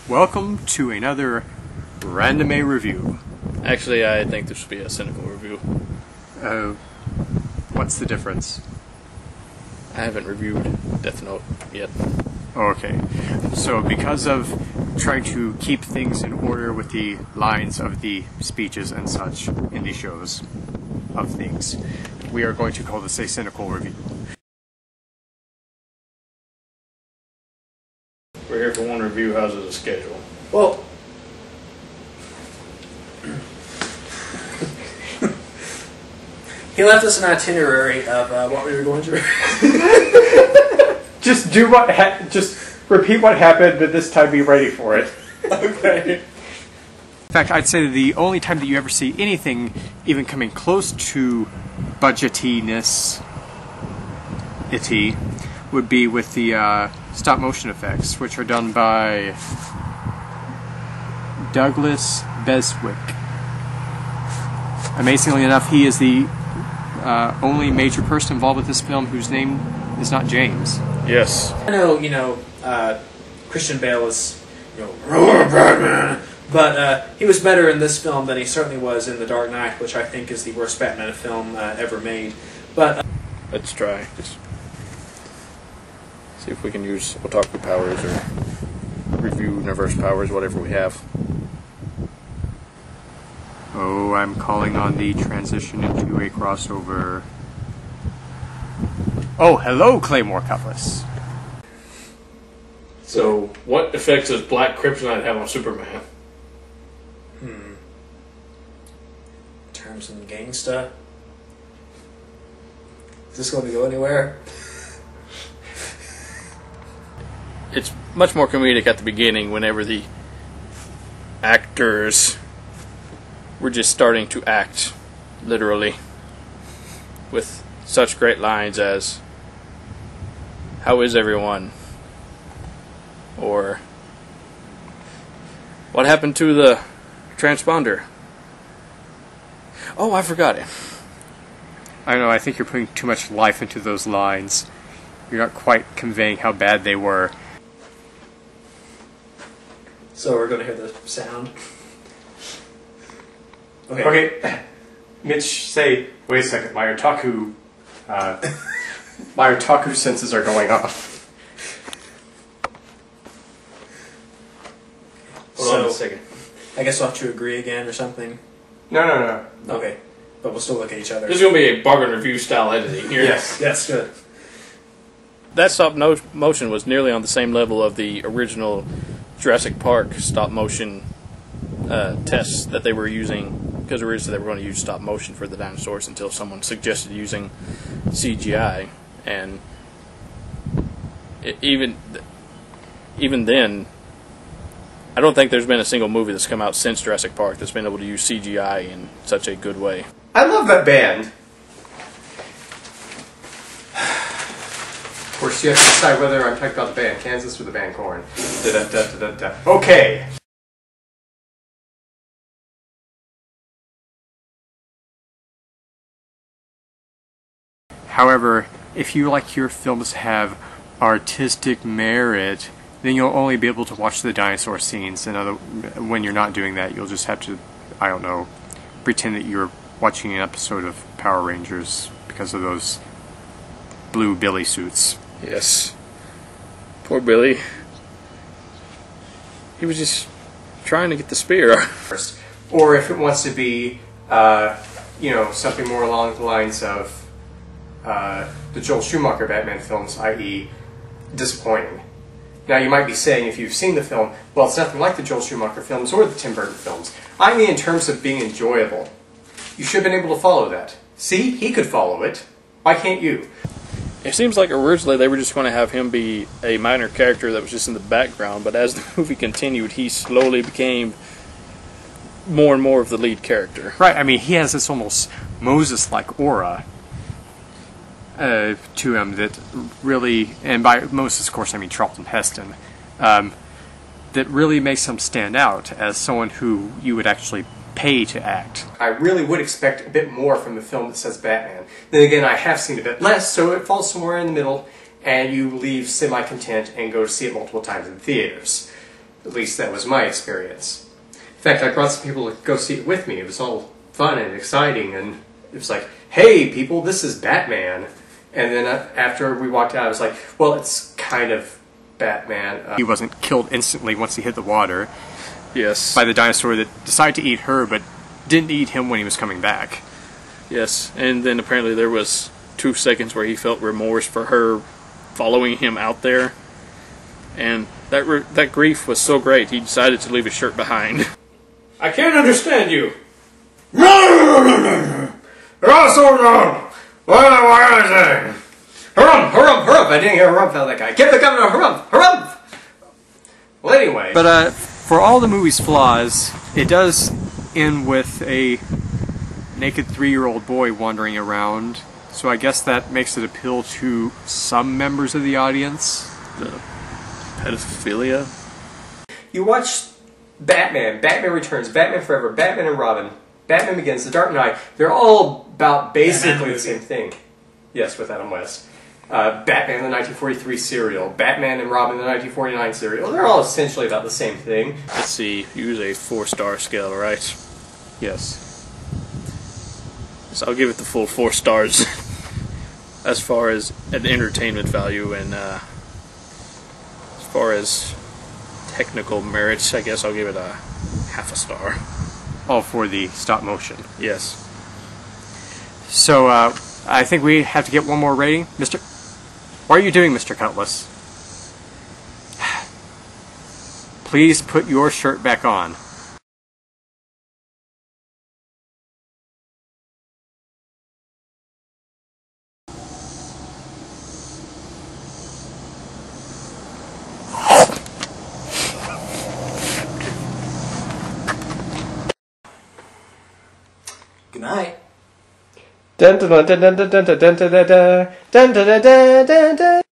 Welcome to another Random A review. Actually, I think this should be a Cine-cool review. What's the difference? I haven't reviewed Death Note yet. Okay, so because of trying to keep things in order with the lines of the speeches and such in the shows of things, we are going to call this a Cine-cool review. We're here for one review. How's it a schedule? Well, he left us an itinerary of what we were going to. Just do just repeat what happened, but this time be ready for it. Okay. In fact, I'd say that the only time that you ever see anything even coming close to budgetiness would be with the stop motion effects, which are done by Douglas Beswick. Amazingly enough, he is the only major person involved with this film whose name is not James. Yes. I know, Christian Bale is, roar Batman, but he was better in this film than he certainly was in The Dark Knight, which I think is the worst Batman film ever made. But let's try. Just see if we can use otaku powers or Reviewniverse powers, whatever we have. Oh, I'm calling on the transition into a crossover. Oh, hello, Claymore Cutlass. So, what effects does black kryptonite have on Superman? Terms and gangsta. Is this going to go anywhere? It's much more comedic at the beginning whenever the actors were just starting to act, literally, with such great lines as, "How is everyone?" Or, "What happened to the transponder?" Oh, I forgot it. I don't know, I think you're putting too much life into those lines. You're not quite conveying how bad they were. So we're going to hear the sound. Okay, Mitch, say, wait a second, my otaku senses are going off. Hold on a second. I guess we'll have to agree again or something. No. Okay, but we'll still look at each other. This is going to be a bargain review style editing here. Yes, good. That stop motion was nearly on the same level of the original Jurassic Park stop motion tests that they were using, because originally they were going to use stop motion for the dinosaurs until someone suggested using CGI, and even then, I don't think there's been a single movie that's come out since Jurassic Park that's been able to use CGI in such a good way. I love that band. Of course, you have to decide whether I'm talking about the band Kansas or the band Korn. Okay. However, if you like your films to have artistic merit, then you'll only be able to watch the dinosaur scenes. When you're not doing that, you'll just have to, I don't know, pretend that you're watching an episode of Power Rangers because of those blue Billy suits. Yes. Poor Billy. He was just trying to get the spear. Or if it wants to be, something more along the lines of the Joel Schumacher Batman films, i.e. disappointing. Now you might be saying, if you've seen the film, well, it's nothing like the Joel Schumacher films or the Tim Burton films. I mean in terms of being enjoyable. You should have been able to follow that. See? He could follow it. Why can't you? It seems like originally they were just going to have him be a minor character that was just in the background, but as the movie continued, he slowly became more and more of the lead character. Right, I mean, he has this almost Moses-like aura to him that really, and by Moses, of course, I mean Charlton Heston, that really makes him stand out as someone who you would actually pay to act. I really would expect a bit more from the film that says Batman. Then again, I have seen a bit less, so it falls somewhere in the middle, and you leave semi-content and go to see it multiple times in theaters. At least that was my experience. In fact, I brought some people to go see it with me. It was all fun and exciting, and it was like, hey, people, this is Batman. And then after we walked out, I was like, well, it's kind of Batman. He wasn't killed instantly once he hit the water. Yes. By the dinosaur that decided to eat her, but didn't eat him when he was coming back. Yes, and then apparently there was 2 seconds where he felt remorse for her following him out there. And that grief was so great, he decided to leave his shirt behind. I can't understand you. Why is it? Harumph, harumph, harumph. I didn't hear harumph out of that guy. Give the governor harumph, harumph. Well, anyway. But for all the movie's flaws, it does end with a naked 3-year-old boy wandering around. So I guess that makes it appeal to some members of the audience. The pedophilia. You watch Batman, Batman Returns, Batman Forever, Batman and Robin, Batman Begins, The Dark Knight. They're all about basically the same thing. Yes, with Adam West. Batman the 1943 serial, Batman and Robin the 1949 serial. They're all essentially about the same thing. Let's see, use a 4-star scale, right? Yes. So I'll give it the full 4 stars as far as an entertainment value, and as far as technical merits, I guess I'll give it a half a star. All for the stop motion. Yes. So, I think we have to get one more rating. Mr. What are you doing, Mr. Cutlass? Please put your shirt back on. Good night. Dun dun dun dun dun dun dun dun dun dun dun dun dun dun dun.